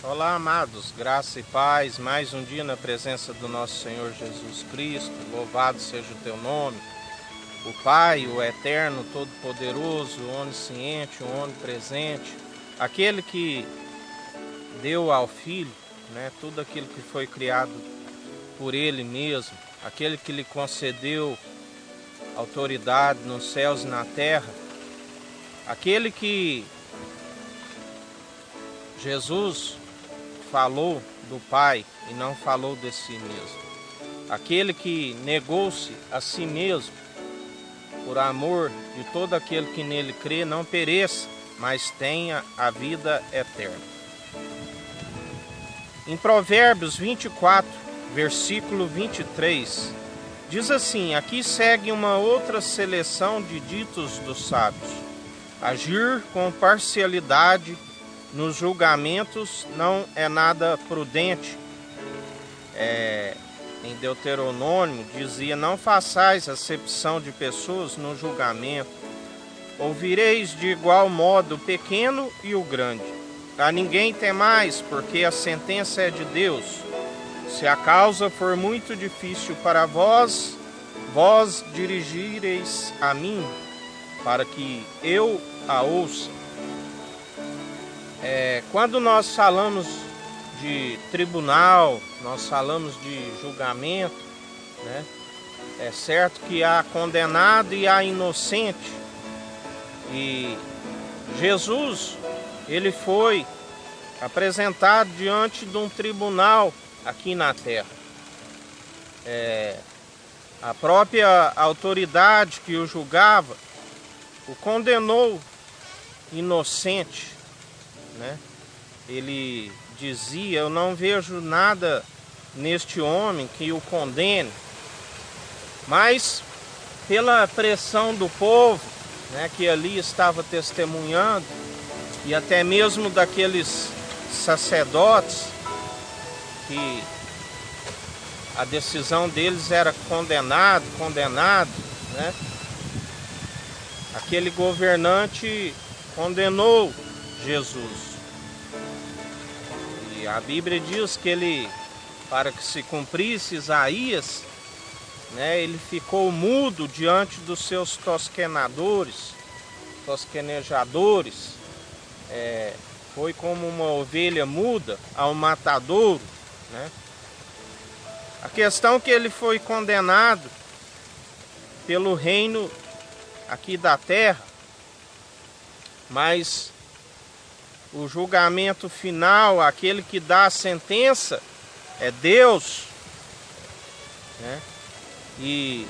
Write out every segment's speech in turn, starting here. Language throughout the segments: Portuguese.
Olá, amados, graça e paz, mais um dia na presença do nosso Senhor Jesus Cristo, louvado seja o teu nome, o Pai, o Eterno, Todo-Poderoso, o Onisciente, o Onipresente, aquele que deu ao Filho, tudo aquilo que foi criado por Ele mesmo, aquele que lhe concedeu autoridade nos céus e na terra, aquele que Jesus falou do Pai e não falou de si mesmo. Aquele que negou-se a si mesmo por amor de todo aquele que nele crê, não pereça, mas tenha a vida eterna. Em Provérbios 24, versículo 23, diz assim: aqui segue uma outra seleção de ditos dos sábios. Agir com parcialidade nos julgamentos não é nada prudente. Em Deuteronômio dizia: não façais acepção de pessoas no julgamento. Ouvireis de igual modo o pequeno e o grande. A ninguém temais, porque a sentença é de Deus. Se a causa for muito difícil para vós, vós dirigireis a mim, para que eu a ouça. Quando nós falamos de tribunal, nós falamos de julgamento, é certo que há condenado e há inocente. E Jesus, ele foi apresentado diante de um tribunal aqui na terra. A própria autoridade que o julgava o condenou inocente. Ele dizia: eu não vejo nada neste homem que o condene, mas pela pressão do povo, que ali estava testemunhando, e até mesmo daqueles sacerdotes, que a decisão deles era condenado, aquele governante condenou Jesus. E a Bíblia diz que ele, para que se cumprisse Isaías, ele ficou mudo diante dos seus tosquenejadores. Foi como uma ovelha muda ao matadouro. A questão é que ele foi condenado pelo reino aqui da terra, mas o julgamento final, aquele que dá a sentença, é Deus. E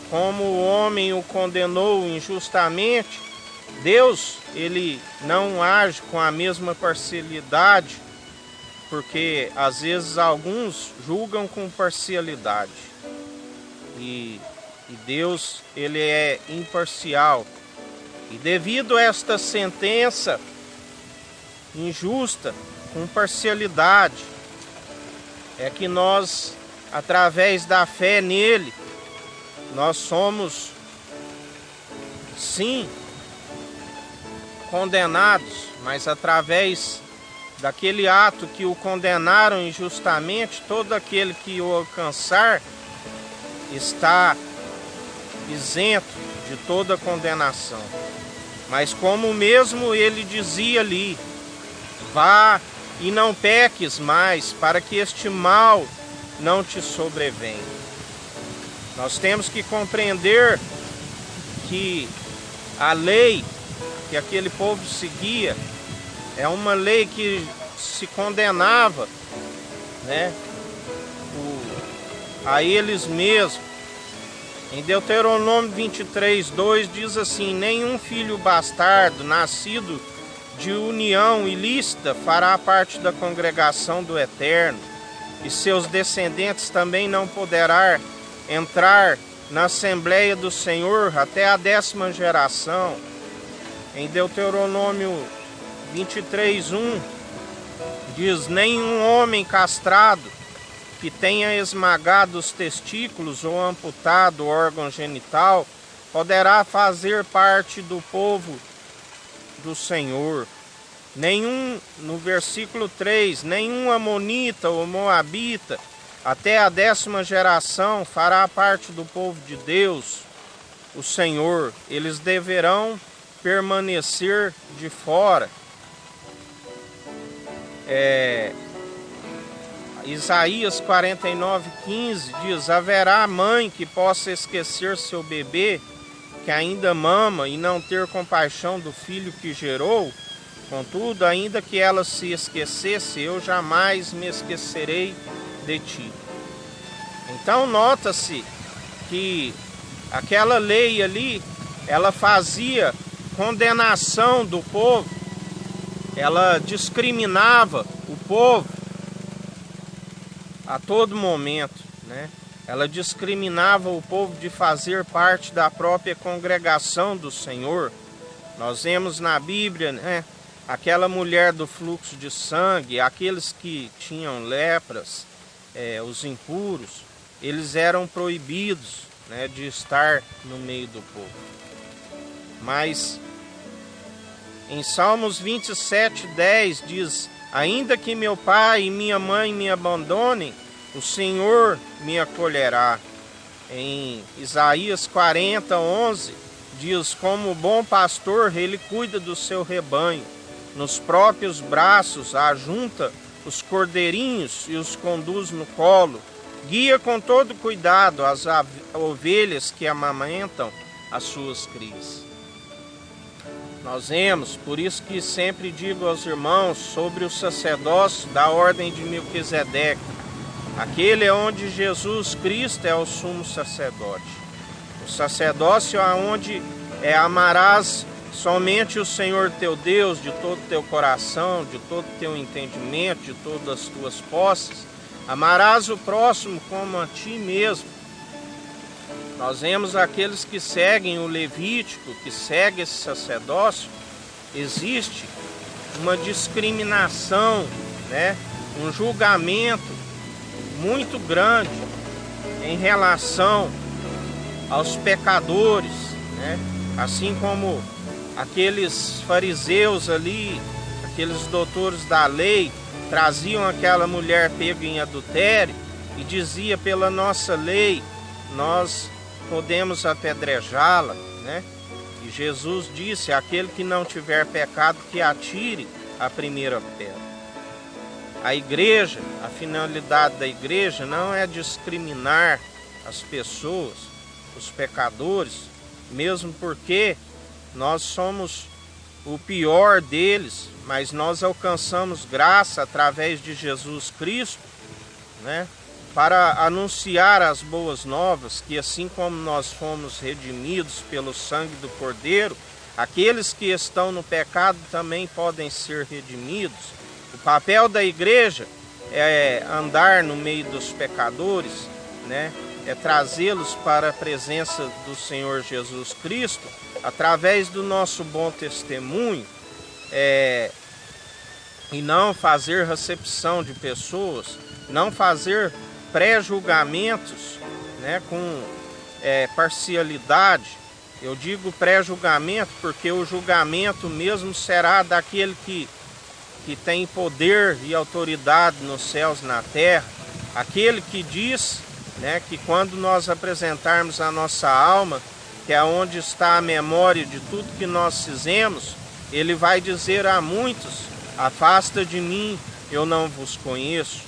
como o homem o condenou injustamente, Deus, ele não age com a mesma parcialidade, porque às vezes alguns julgam com parcialidade. E Deus, ele é imparcial. E devido a esta sentença injusta, com parcialidade, é que nós, através da fé nele, nós somos, sim, condenados, mas através daquele ato que o condenaram injustamente, todo aquele que o alcançar está isento de toda condenação. Mas como mesmo ele dizia ali: vá e não peques mais, para que este mal não te sobrevenha. Nós temos que compreender que a lei que aquele povo seguia é uma lei que se condenava, a eles mesmos. Em Deuteronômio 23, 2 diz assim: nenhum filho bastardo nascido de união ilícita fará parte da congregação do Eterno, e seus descendentes também não poderá entrar na Assembleia do Senhor até a 10ª geração. Em Deuteronômio 23, 1 diz: nenhum homem castrado que tenha esmagado os testículos ou amputado o órgão genital poderá fazer parte do povo do Senhor. no versículo 3, nenhum amonita ou moabita, até a 10ª geração, fará parte do povo de Deus, o Senhor. Eles deverão permanecer de fora. Isaías 49:15 diz: haverá mãe que possa esquecer seu bebê, que ainda mama, e não ter compaixão do filho que gerou? Contudo, ainda que ela se esquecesse, eu jamais me esquecerei de ti. Então nota-se que aquela lei ali, ela fazia condenação do povo, ela discriminava o povo a todo momento, né? Ela discriminava o povo de fazer parte da própria congregação do Senhor. Nós vemos na Bíblia, né, aquela mulher do fluxo de sangue, aqueles que tinham lepras, os impuros, eles eram proibidos, né, de estar no meio do povo. Mas em Salmos 27:10 diz: ainda que meu pai e minha mãe me abandonem, o Senhor me acolherá. Em Isaías 40:11 diz: como bom pastor, ele cuida do seu rebanho. Nos próprios braços ajunta os cordeirinhos e os conduz no colo. Guia com todo cuidado as ovelhas que amamentam as suas crias. Nós vemos, por isso que sempre digo aos irmãos sobre o sacerdócio da ordem de Melquisedeque. Aquele é onde Jesus Cristo é o sumo sacerdote. O sacerdócio é onde amarás somente o Senhor teu Deus de todo o teu coração, de todo o teu entendimento, de todas as tuas posses. Amarás o próximo como a ti mesmo. Nós vemos aqueles que seguem o Levítico, que seguem esse sacerdócio, existe uma discriminação, né? Um julgamento muito grande em relação aos pecadores, né? Assim como aqueles fariseus ali, aqueles doutores da lei, traziam aquela mulher pega em adultério e dizia: pela nossa lei nós podemos apedrejá-la, né? E Jesus disse: aquele que não tiver pecado, que atire a primeira pedra. A igreja, a finalidade da igreja não é discriminar as pessoas, os pecadores, mesmo porque nós somos o pior deles, mas nós alcançamos graça através de Jesus Cristo, né? Para anunciar as boas novas, que assim como nós fomos redimidos pelo sangue do Cordeiro, aqueles que estão no pecado também podem ser redimidos. O papel da igreja é andar no meio dos pecadores, né? É trazê-los para a presença do Senhor Jesus Cristo, através do nosso bom testemunho, e não fazer recepção de pessoas, não fazer pré-julgamentos, né, com parcialidade. Eu digo pré-julgamento porque o julgamento mesmo será daquele que tem poder e autoridade nos céus e na terra, aquele que diz, né, que quando nós apresentarmos a nossa alma, que é onde está a memória de tudo que nós fizemos, ele vai dizer a muitos: afasta de mim, eu não vos conheço.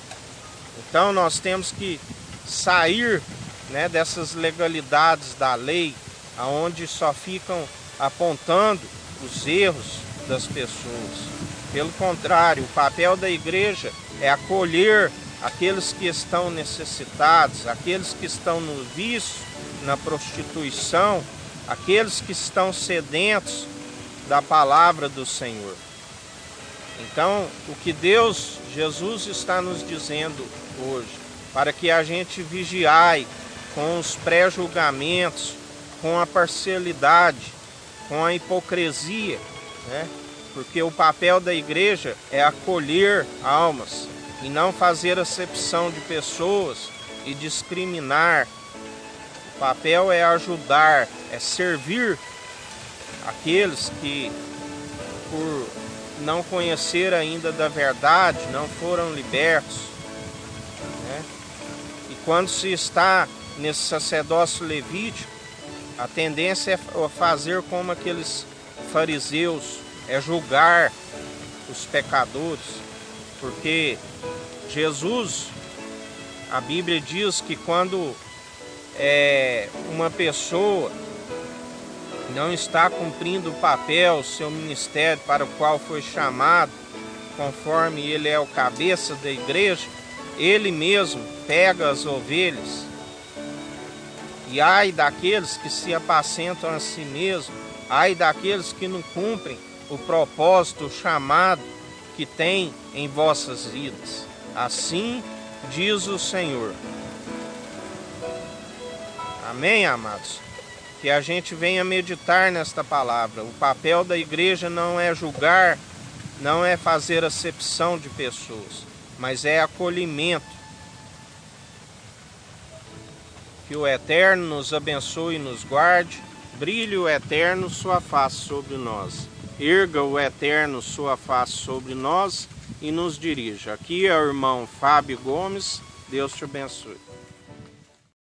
Então nós temos que sair, né, dessas legalidades da lei, aonde só ficam apontando os erros das pessoas. Pelo contrário, o papel da igreja é acolher aqueles que estão necessitados, aqueles que estão no vício, na prostituição, aqueles que estão sedentos da palavra do Senhor. Então, o que Jesus está nos dizendo hoje, para que a gente vigiai com os pré-julgamentos, com a parcialidade, com a hipocrisia, né? Porque o papel da igreja é acolher almas e não fazer acepção de pessoas e discriminar. O papel é ajudar, é servir aqueles que, por não conheceram ainda da verdade, não foram libertos, né? E quando se está nesse sacerdócio levítico, a tendência é fazer como aqueles fariseus, é julgar os pecadores, porque Jesus, a Bíblia diz que quando uma pessoa não está cumprindo o papel, seu ministério para o qual foi chamado, conforme ele é o cabeça da igreja, ele mesmo pega as ovelhas. E ai daqueles que se apacentam a si mesmo, ai daqueles que não cumprem o propósito, o chamado que tem em vossas vidas. Assim diz o Senhor. Amém, amados? Que a gente venha meditar nesta palavra. O papel da igreja não é julgar, não é fazer acepção de pessoas, mas é acolhimento. Que o Eterno nos abençoe e nos guarde. Brilhe o Eterno sua face sobre nós. Erga o Eterno sua face sobre nós e nos dirija. Aqui é o irmão Fábio Gomes. Deus te abençoe.